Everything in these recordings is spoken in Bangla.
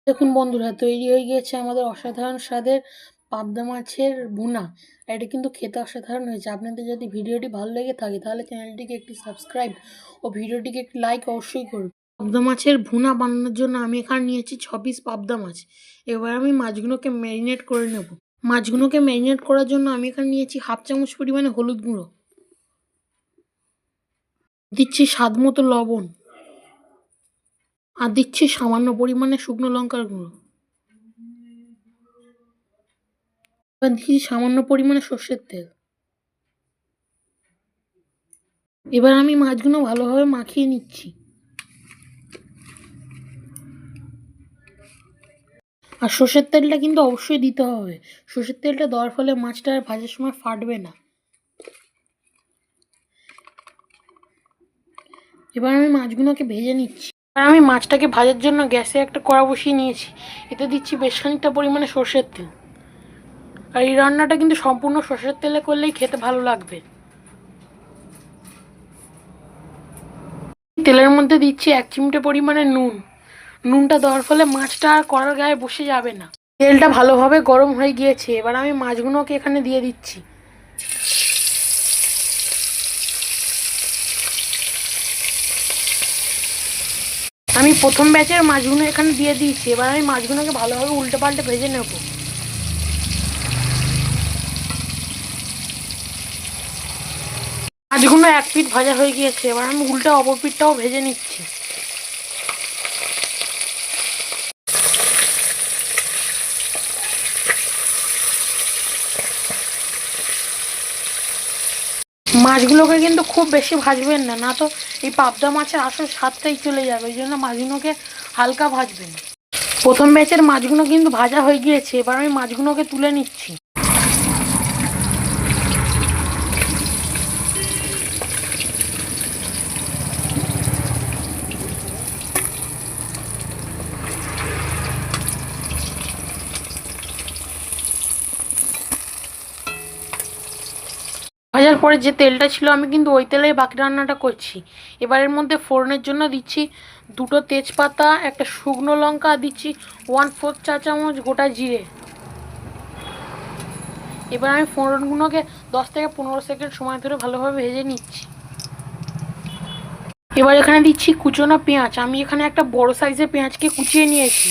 দেখুন বন্ধুরা, তৈরি হয়ে গিয়েছে আমাদের অসাধারণ স্বাদের পাবদা মাছের ভুনা। এটা কিন্তু খেতে অসাধারণ হয়েছে। আপনাদের যদি ভিডিওটি ভালো লেগে থাকে তাহলে চ্যানেলটিকে একটি সাবস্ক্রাইব ও ভিডিওটিকে একটি লাইক অবশ্যই করুন। পাবদা মাছের ভুনা বানানোর জন্য আমি এখানে নিয়েছি 6 পিস পাবদা মাছ। এবার আমি মাছগুলোকে ম্যারিনেট করে নেব। মাছগুলোকে ম্যারিনেট করার জন্য আমি এখানে নিয়েছি হাফ চামচ পরিমাণে হলুদ গুঁড়ো, দিচ্ছি স্বাদ মতো লবণ, আর দিচ্ছি সামান্য পরিমাণে শুকনো লঙ্কার গুঁড়ো। এবার দিচ্ছি সামান্য পরিমাণে সর্ষের তেল। এবার আমি মাছগুলো ভালোভাবে মাখিয়ে নিচ্ছি। আর সর্ষের তেলটা কিন্তু অবশ্যই দিতে হবে। সর্ষের তেলটা দেওয়ার ফলে মাছটা আর ভাজার সময় ফাটবে না। এবার আমি মাছগুলোকে ভেজে নিচ্ছি। আর আমি মাছটাকে ভাজার জন্য গ্যাসে একটা কড়া বসিয়ে নিয়েছি। এতে দিচ্ছি বেশ খানিকটা পরিমাণে সর্ষের তেল। আর এই রান্নাটা কিন্তু সম্পূর্ণ সর্ষের তেলে করলেই খেতে ভালো লাগবে। তেলের মধ্যে দিচ্ছি 1 চিমটে পরিমাণে নুন। নুনটা দেওয়ার ফলে মাছটা আর কড়ার গায়ে বসে যাবে না। তেলটা ভালোভাবে গরম হয়ে গিয়েছে। এবার আমি মাছগুলোকে এখানে দিয়ে দিচ্ছি। আমি প্রথম ব্যাচের মাছগুলো এখানে দিয়ে দিয়েছি। এবার আমি মাছগুলোকে ভালোভাবে উল্টে পাল্টে ভেজে নেব। মাছগুলো 1 পিঠ ভাজা হয়ে গিয়েছে। এবার আমি উল্টে অপর পিঠটাও ভেজে নিচ্ছি। মাছগুলোকে কিন্তু খুব বেশি ভাজবেন না, না তো এই পাবদা মাছের আসল স্বাদটাই চলে যাবে। ওই জন্য মাছগুলোকে হালকা ভাজবেন। প্রথম ব্যাচের মাছগুলো কিন্তু ভাজা হয়ে গিয়েছে। এবার আমি মাছগুলোকে তুলে নিচ্ছি। ভাজার পরে যে তেলটা ছিল আমি কিন্তু ওই তেলেই বাকি রান্নাটা করছি। এবার এর মধ্যে ফোড়নের জন্য দিচ্ছি 2টো তেজপাতা, একটা শুকনো লঙ্কা, দিচ্ছি 1/4 চা চামচ গোটা জিরে। এবার আমি ফোড়নগুলোকে 10 থেকে 15 সেকেন্ড সময় ধরে ভালোভাবে ভেজে নিচ্ছি। এবার এখানে দিচ্ছি কুচনো পেঁয়াজ। আমি এখানে একটা বড় সাইজের পেঁয়াজকে কুচিয়ে নিয়েছি।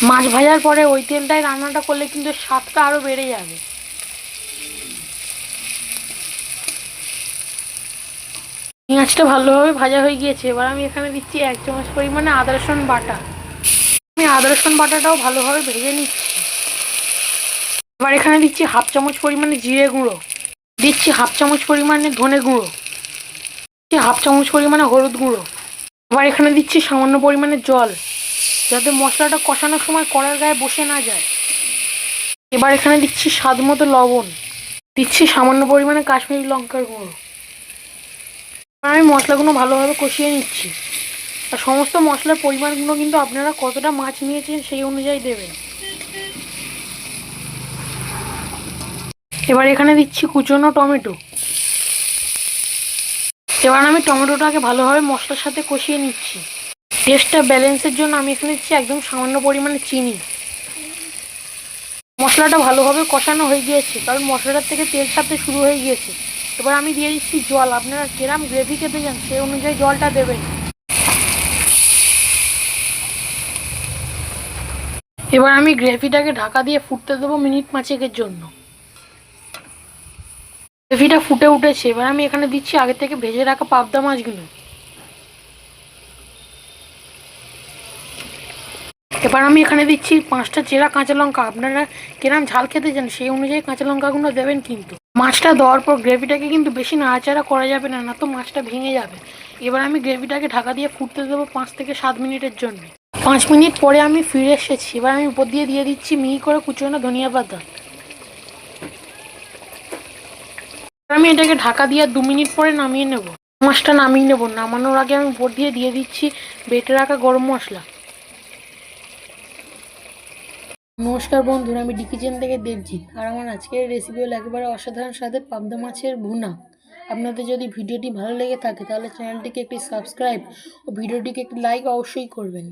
মাছ ভাজার পরে ওই তেলটায় রান্নাটা করলে কিন্তু স্বাদটা আরও বেড়ে যাবে। পেঁয়াজটা ভালোভাবে ভাজা হয়ে গিয়েছে। এবার আমি এখানে দিচ্ছি 1 চামচ পরিমাণে আদা রসুন বাটা। আমি আদা রসুন বাটাটাও ভালোভাবে ভেজে নিচ্ছি। এবার এখানে দিচ্ছি হাফ চামচ পরিমাণে জিরে গুঁড়ো, দিচ্ছি হাফ চামচ পরিমাণে ধনে গুঁড়ো, দিচ্ছি হাফ চামচ পরিমাণে হলুদ গুঁড়ো। এবার এখানে দিচ্ছি সামান্য পরিমাণে জল, যাতে মশলাটা কষানোর সময় কড়ার গায়ে বসে না যায়। এবার এখানে দিচ্ছি স্বাদ মতো লবণ, দিচ্ছি সামান্য পরিমাণে কাশ্মীরি লঙ্কার গুঁড়ো। আমি মশলাগুলো ভালোভাবে কষিয়ে নিচ্ছি। আর সমস্ত মশলার পরিমাণগুলো কিন্তু আপনারা কতটা মাছ নিয়েছেন সেই অনুযায়ী দেবেন। এবার এখানে দিচ্ছি কুচনো টমেটো। এবার আমি টমেটোটাকে ভালোভাবে মশলার সাথে কষিয়ে নিচ্ছি। টেস্টটা ব্যালেন্সের জন্য আমি এখানে দিচ্ছি একদম সামান্য পরিমাণে চিনি। মশলাটা ভালোভাবে কষানো হয়ে গিয়েছে, কারণ মশলাটার থেকে তেল ছাড়তে শুরু হয়ে গিয়েছে। এবার আমি দিয়ে দিচ্ছি জল। আপনারা যেরকম গ্রেভি খেতে চান সেই অনুযায়ী জলটা দেবেন। এবার আমি গ্রেভিটাকে ঢাকা দিয়ে ফুটতে দেবো মিনিট 5-এর জন্য। গ্রেভিটা ফুটে উঠেছে। এবার আমি এখানে দিচ্ছি আগে থেকে ভেজে রাখা পাবদা মাছগুলো। এবার আমি এখানে দিচ্ছি 5টা চেরা কাঁচা লঙ্কা। আপনারা কিরম ঝাল খেতে চান সেই অনুযায়ী কাঁচা লঙ্কাগুলো দেবেন। কিন্তু মাছটা দেওয়ার পর গ্রেভিটাকে কিন্তু বেশি নাড়াচাড়া করা যাবে না, না তো মাছটা ভেঙে যাবে। এবার আমি গ্রেভিটাকে ঢাকা দিয়ে ফুটতে দেবো 5 থেকে 7 মিনিটের জন্য। 5 মিনিট পরে আমি ফিরে এসেছি। এবার আমি উপর দিয়ে দিচ্ছি মিহি করে কুচনো ধনিয়া পাতা। আমি এটাকে ঢাকা দিয়ে 2 মিনিট পরে নামিয়ে নেব। মাছটা নামিয়ে নেব। নামানোর আগে আমি উপর দিয়ে দিচ্ছি বেটে রাখা গরম মশলা। নমস্কার বন্ধুরা, আমি কিচেন থেকে দেবজিৎ। আর আমার আজকের রেসিপি হলো একেবারে অসাধারণ স্বাদের পাবদা মাছের ভুনা। আপনাদের যদি ভিডিওটি ভালো লেগে থাকে তাহলে চ্যানেলটিকে একটি সাবস্ক্রাইব ও ভিডিওটিকে একটি লাইক অবশ্যই করবেন।